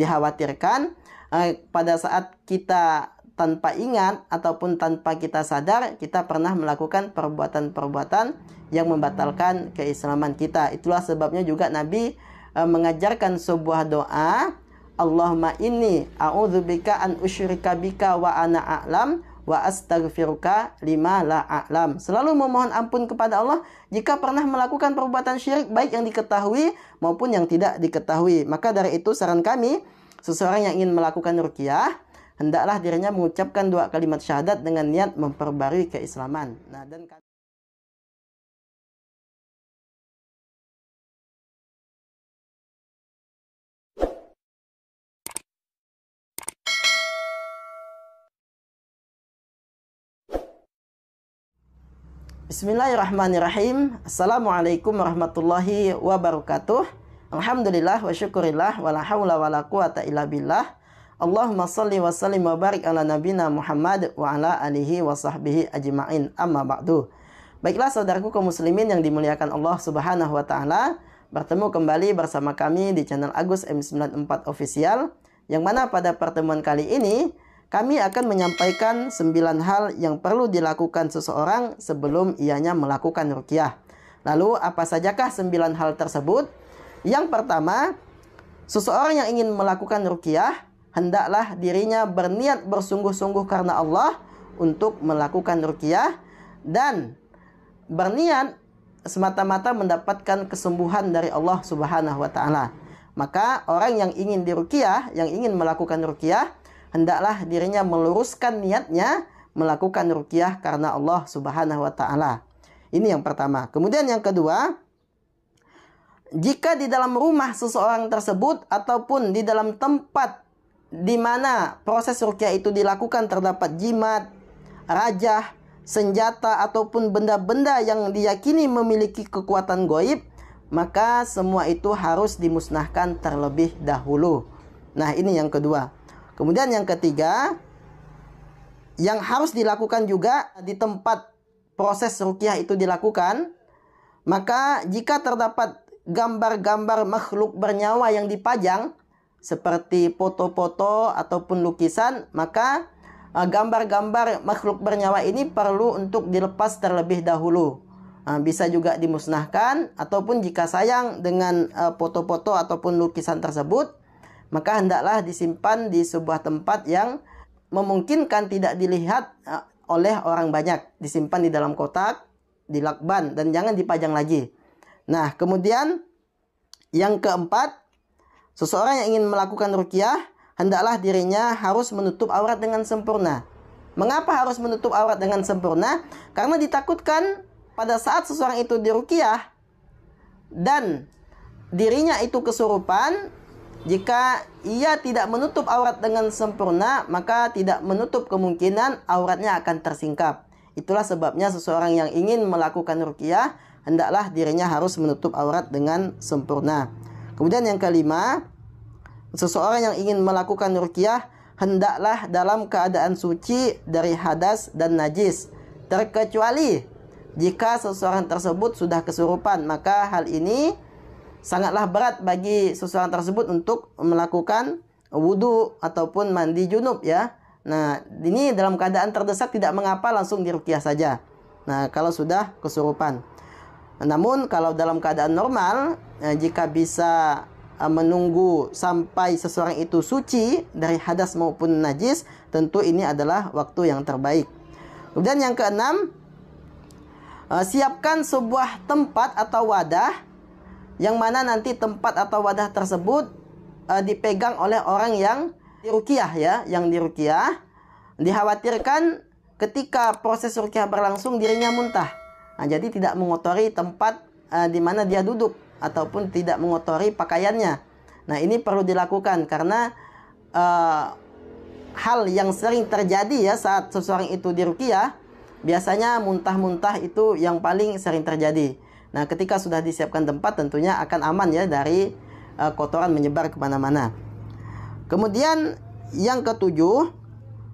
dikhawatirkan pada saat kita tanpa ingat ataupun tanpa kita sadar, kita pernah melakukan perbuatan-perbuatan yang membatalkan keislaman kita. Itulah sebabnya juga Nabi mengajarkan sebuah doa, Allahumma inni a'udzubika an usyrika bika wa ana a'lam wa astaghfiruka lima la a'lam. Selalu memohon ampun kepada Allah jika pernah melakukan perbuatan syirik, baik yang diketahui maupun yang tidak diketahui. Maka dari itu saran kami, seseorang yang ingin melakukan ruqyah, hendaklah dirinya mengucapkan 2 kalimat syahadat dengan niat memperbarui keislaman. Nah, dan Bismillahirrahmanirrahim. Assalamualaikum warahmatullahi wabarakatuh. Alhamdulillah wa syukurillah wa la hawla wa la quwata illa billah. Allahumma salli wa sallim wa barik ala nabina Muhammad wa ala alihi wa sahbihi ajma'in, amma ba'du. Baiklah saudaraku kaum muslimin yang dimuliakan Allah subhanahu wa ta'ala, bertemu kembali bersama kami di channel Agus M94 Official, yang mana pada pertemuan kali ini kami akan menyampaikan 9 hal yang perlu dilakukan seseorang sebelum ianya melakukan ruqyah. Lalu apa sajakah 9 hal tersebut? Yang pertama, seseorang yang ingin melakukan ruqyah, hendaklah dirinya berniat bersungguh-sungguh karena Allah untuk melakukan ruqyah dan berniat semata-mata mendapatkan kesembuhan dari Allah Subhanahu wa taala. Maka orang yang ingin diruqyah, yang ingin melakukan ruqyah, hendaklah dirinya meluruskan niatnya melakukan ruqyah karena Allah Subhanahu wa taala. Ini yang pertama. Kemudian yang kedua, jika di dalam rumah seseorang tersebut ataupun di dalam tempat di mana proses ruqyah itu dilakukan terdapat jimat, rajah, senjata ataupun benda-benda yang diyakini memiliki kekuatan gaib, maka semua itu harus dimusnahkan terlebih dahulu. Nah, ini yang kedua. Kemudian yang ketiga, yang harus dilakukan juga di tempat proses ruqyah itu dilakukan, maka jika terdapat gambar-gambar makhluk bernyawa yang dipajang seperti foto-foto ataupun lukisan, maka gambar-gambar makhluk bernyawa ini perlu untuk dilepas terlebih dahulu. Bisa juga dimusnahkan, ataupun jika sayang dengan foto-foto ataupun lukisan tersebut, maka hendaklah disimpan di sebuah tempat yang memungkinkan tidak dilihat oleh orang banyak. Disimpan di dalam kotak, di lakban, dan jangan dipajang lagi. Nah, kemudian yang keempat, seseorang yang ingin melakukan ruqyah, hendaklah dirinya harus menutup aurat dengan sempurna. Mengapa harus menutup aurat dengan sempurna? Karena ditakutkan pada saat seseorang itu diruqyah dan dirinya itu kesurupan, jika ia tidak menutup aurat dengan sempurna, maka tidak menutup kemungkinan auratnya akan tersingkap. Itulah sebabnya seseorang yang ingin melakukan ruqyah, hendaklah dirinya harus menutup aurat dengan sempurna. Kemudian yang kelima, seseorang yang ingin melakukan ruqyah, hendaklah dalam keadaan suci dari hadas dan najis. Terkecuali jika seseorang tersebut sudah kesurupan, maka hal ini sangatlah berat bagi seseorang tersebut untuk melakukan wudhu ataupun mandi junub ya. Nah, ini dalam keadaan terdesak tidak mengapa, langsung diruqyah saja. Nah, kalau sudah kesurupan. Namun kalau dalam keadaan normal, jika bisa menunggu sampai seseorang itu suci dari hadas maupun najis, tentu ini adalah waktu yang terbaik. Kemudian yang keenam, siapkan sebuah tempat atau wadah yang mana nanti tempat atau wadah tersebut dipegang oleh orang yang diruqyah ya, yang diruqyah. Dikhawatirkan ketika proses ruqyah berlangsung dirinya muntah. Nah, jadi tidak mengotori tempat di mana dia duduk ataupun tidak mengotori pakaiannya. Nah, ini perlu dilakukan karena hal yang sering terjadi ya saat seseorang itu diruqyah, biasanya muntah-muntah itu yang paling sering terjadi. Nah, ketika sudah disiapkan tempat, tentunya akan aman ya dari kotoran menyebar kemana-mana. Kemudian yang ketujuh,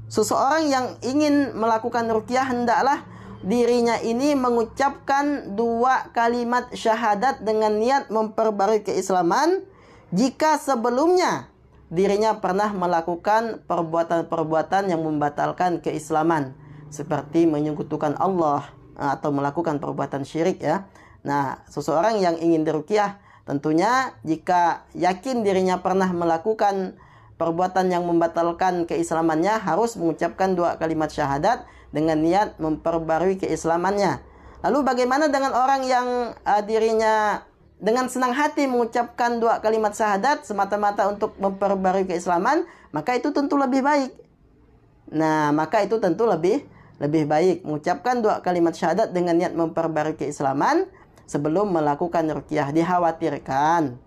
seseorang yang ingin melakukan ruqyah, hendaklah dirinya ini mengucapkan 2 kalimat syahadat dengan niat memperbarui keislaman jika sebelumnya dirinya pernah melakukan perbuatan-perbuatan yang membatalkan keislaman, seperti menyekutukan Allah atau melakukan perbuatan syirik ya. Nah, seseorang yang ingin diruqyah tentunya jika yakin dirinya pernah melakukan perbuatan yang membatalkan keislamannya, harus mengucapkan 2 kalimat syahadat dengan niat memperbarui keislamannya. Lalu bagaimana dengan orang yang dirinya dengan senang hati mengucapkan 2 kalimat syahadat semata-mata untuk memperbarui keislaman? Maka itu tentu lebih baik. Nah, maka itu tentu lebih baik mengucapkan 2 kalimat syahadat dengan niat memperbarui keislaman sebelum melakukan ruqyah. Dikhawatirkan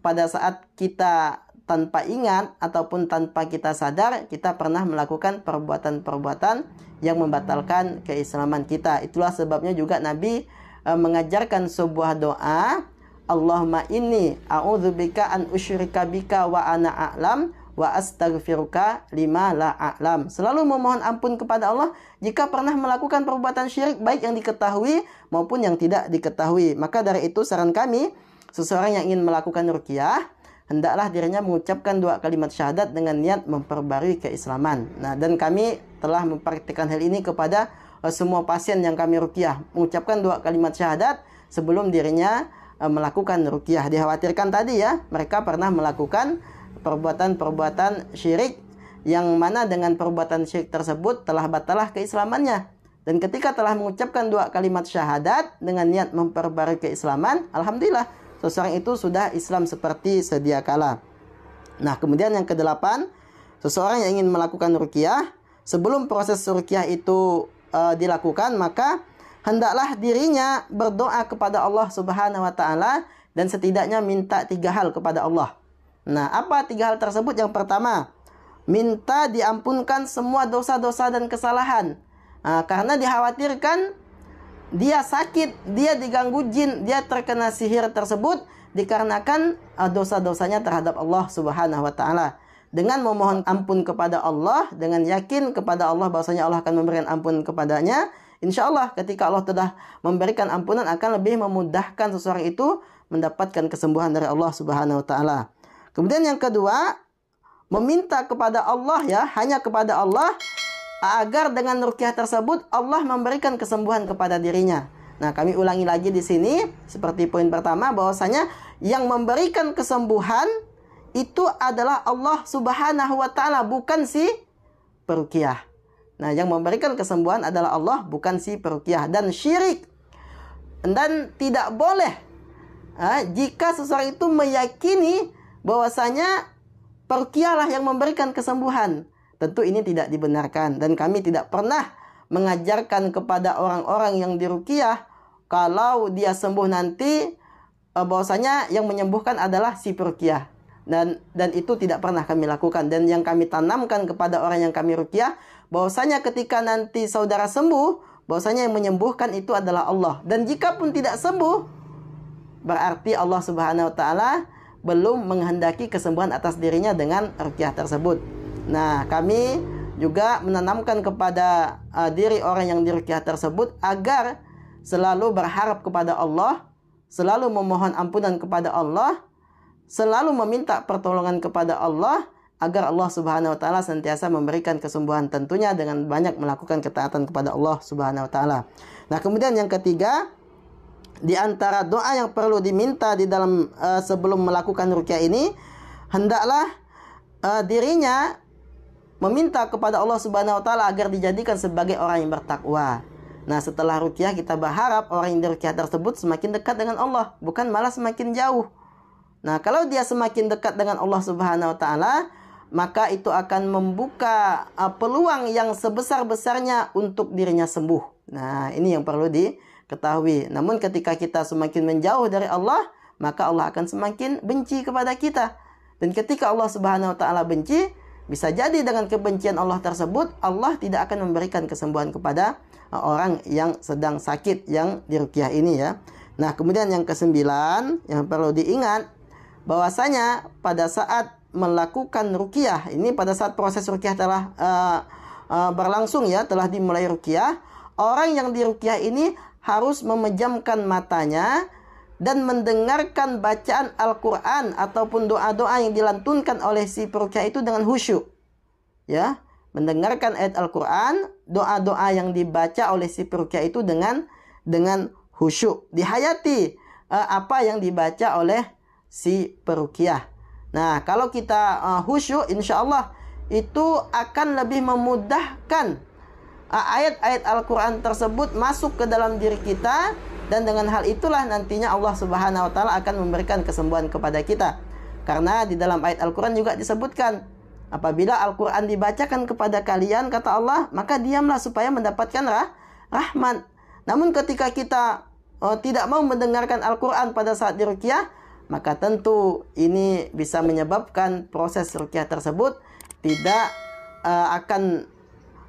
pada saat kita tanpa ingat ataupun tanpa kita sadar, kita pernah melakukan perbuatan-perbuatan yang membatalkan keislaman kita. Itulah sebabnya juga Nabi mengajarkan sebuah doa, Allahumma inni a'udzubika an usyrika bika wa ana a'lam wa astaghfiruka lima la a'lam. Selalu memohon ampun kepada Allah jika pernah melakukan perbuatan syirik, baik yang diketahui maupun yang tidak diketahui. Maka dari itu saran kami, seseorang yang ingin melakukan ruqyah, hendaklah dirinya mengucapkan 2 kalimat syahadat dengan niat memperbarui keislaman. Nah, dan kami telah mempraktikkan hal ini kepada semua pasien yang kami ruqyah, mengucapkan 2 kalimat syahadat sebelum dirinya melakukan ruqyah. Dikhawatirkan tadi ya, mereka pernah melakukan perbuatan-perbuatan syirik yang mana dengan perbuatan syirik tersebut telah batalah keislamannya. Dan ketika telah mengucapkan 2 kalimat syahadat dengan niat memperbarui keislaman, alhamdulillah seseorang itu sudah Islam seperti sedia kala. Nah, kemudian yang ke-8, seseorang yang ingin melakukan ruqyah, sebelum proses ruqyah itu dilakukan, maka hendaklah dirinya berdoa kepada Allah Subhanahu wa taala dan setidaknya minta 3 hal kepada Allah. Nah, apa 3 hal tersebut? Yang pertama, minta diampunkan semua dosa-dosa dan kesalahan. Karena dikhawatirkan dia sakit, dia diganggu jin, dia terkena sihir tersebut dikarenakan dosa-dosanya terhadap Allah Subhanahu wa taala. Dengan memohon ampun kepada Allah, dengan yakin kepada Allah bahwasanya Allah akan memberikan ampun kepadanya, insya Allah ketika Allah telah memberikan ampunan akan lebih memudahkan seseorang itu mendapatkan kesembuhan dari Allah Subhanahu wa taala. Kemudian yang kedua, meminta kepada Allah ya, hanya kepada Allah, agar dengan ruqyah tersebut Allah memberikan kesembuhan kepada dirinya. Nah, kami ulangi lagi di sini seperti poin pertama, bahwasanya yang memberikan kesembuhan itu adalah Allah Subhanahu wa taala, bukan si peruqyah. Nah, yang memberikan kesembuhan adalah Allah, bukan si peruqyah. Dan syirik, dan tidak boleh jika seseorang itu meyakini bahwasanya peruqyah lah yang memberikan kesembuhan. Tentu ini tidak dibenarkan, dan kami tidak pernah mengajarkan kepada orang-orang yang diruqyah kalau dia sembuh nanti bahwasanya yang menyembuhkan adalah si peruqyah. Dan itu tidak pernah kami lakukan. Dan yang kami tanamkan kepada orang yang kami ruqyah, bahwasanya ketika nanti saudara sembuh, bahwasanya yang menyembuhkan itu adalah Allah. Dan jika pun tidak sembuh, berarti Allah Subhanahu wa taala belum menghendaki kesembuhan atas dirinya dengan ruqyah tersebut. Nah, kami juga menanamkan kepada diri orang yang diruqyah tersebut agar selalu berharap kepada Allah, selalu memohon ampunan kepada Allah, selalu meminta pertolongan kepada Allah, agar Allah Subhanahu wa taala senantiasa memberikan kesembuhan, tentunya dengan banyak melakukan ketaatan kepada Allah Subhanahu wa taala. Nah, kemudian yang ketiga, di antara doa yang perlu diminta di dalam sebelum melakukan ruqyah ini, hendaklah dirinya meminta kepada Allah Subhanahu wa taala agar dijadikan sebagai orang yang bertakwa. Nah, setelah ruqyah kita berharap orang yang diruqyah tersebut semakin dekat dengan Allah, bukan malah semakin jauh. Nah, kalau dia semakin dekat dengan Allah Subhanahu wa taala, maka itu akan membuka peluang yang sebesar-besarnya untuk dirinya sembuh. Nah, ini yang perlu diketahui. Namun ketika kita semakin menjauh dari Allah, maka Allah akan semakin benci kepada kita. Dan ketika Allah Subhanahu wa taala benci, bisa jadi dengan kebencian Allah tersebut, Allah tidak akan memberikan kesembuhan kepada orang yang sedang sakit yang diruqyah ini ya. Nah, kemudian yang ke-9 yang perlu diingat, bahwasanya pada saat melakukan ruqyah ini, pada saat proses ruqyah telah berlangsung ya, telah dimulai ruqyah, orang yang diruqyah ini harus memejamkan matanya dan mendengarkan bacaan Al-Quran ataupun doa-doa yang dilantunkan oleh si peruqyah itu dengan khusyuk. Ya, mendengarkan ayat Al-Quran, doa-doa yang dibaca oleh si peruqyah itu dengan khusyuk. Dihayati apa yang dibaca oleh si peruqyah. Nah, kalau kita khusyuk, insya Allah itu akan lebih memudahkan ayat-ayat Al-Quran tersebut masuk ke dalam diri kita. Dan dengan hal itulah nantinya Allah Subhanahu wa Ta'ala akan memberikan kesembuhan kepada kita. Karena di dalam ayat Al-Quran juga disebutkan, apabila Al-Quran dibacakan kepada kalian, kata Allah, maka diamlah supaya mendapatkan rahmat. Namun ketika kita tidak mau mendengarkan Al-Quran pada saat diruqyah, maka tentu ini bisa menyebabkan proses ruqyah tersebut tidak akan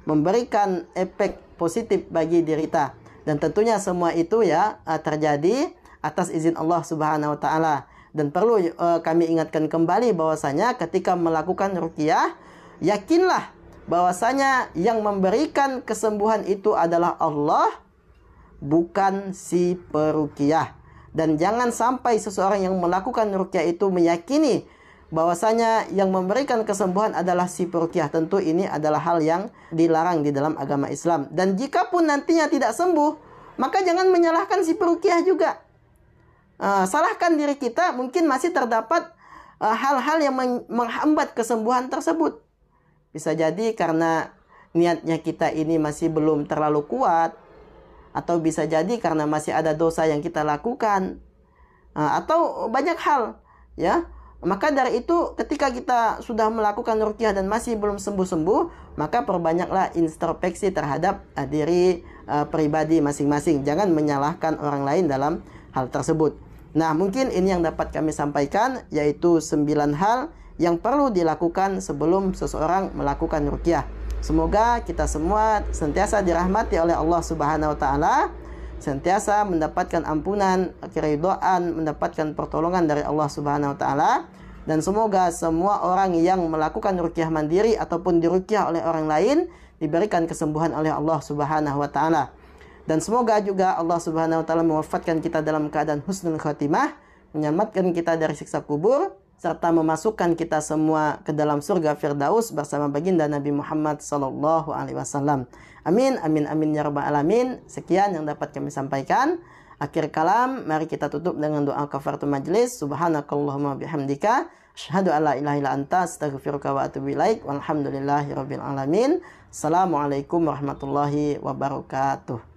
memberikan efek positif bagi diri kita. Dan tentunya semua itu ya terjadi atas izin Allah Subhanahu wa Ta'ala. Dan perlu kami ingatkan kembali bahwasanya ketika melakukan ruqyah, yakinlah bahwasanya yang memberikan kesembuhan itu adalah Allah, bukan si peruqyah. Dan jangan sampai seseorang yang melakukan ruqyah itu meyakini bahwasanya yang memberikan kesembuhan adalah si peruqyah. Tentu ini adalah hal yang dilarang di dalam agama Islam. Dan jika pun nantinya tidak sembuh, maka jangan menyalahkan si peruqyah juga. Salahkan diri kita, mungkin masih terdapat hal-hal yang menghambat kesembuhan tersebut. Bisa jadi karena niatnya kita ini masih belum terlalu kuat, atau bisa jadi karena masih ada dosa yang kita lakukan, atau banyak hal, ya. Maka dari itu ketika kita sudah melakukan ruqyah dan masih belum sembuh-sembuh, maka perbanyaklah introspeksi terhadap diri pribadi masing-masing. Jangan menyalahkan orang lain dalam hal tersebut. Nah, mungkin ini yang dapat kami sampaikan, yaitu 9 hal yang perlu dilakukan sebelum seseorang melakukan ruqyah. Semoga kita semua senantiasa dirahmati oleh Allah Subhanahu wa Ta'ala, senantiasa mendapatkan ampunan, keridhaan, mendapatkan pertolongan dari Allah Subhanahu wa Ta'ala. Dan semoga semua orang yang melakukan ruqyah mandiri ataupun diruqyah oleh orang lain diberikan kesembuhan oleh Allah Subhanahu wa Ta'ala. Dan semoga juga Allah Subhanahu wa Ta'ala mewafatkan kita dalam keadaan husnul khatimah, menyelamatkan kita dari siksa kubur, serta memasukkan kita semua ke dalam surga Firdaus bersama baginda Nabi Muhammad sallallahu alaihi wasallam. Amin, amin, amin ya rabbal alamin. Sekian yang dapat kami sampaikan. Akhir kalam, mari kita tutup dengan doa kafaratul majlis. Subhanakallahumma bihamdika, asyhadu an la ilaha illa anta, astaghfiruka wa atubu ilaik. Walhamdulillahirabbil alamin. Assalamualaikum warahmatullahi wabarakatuh.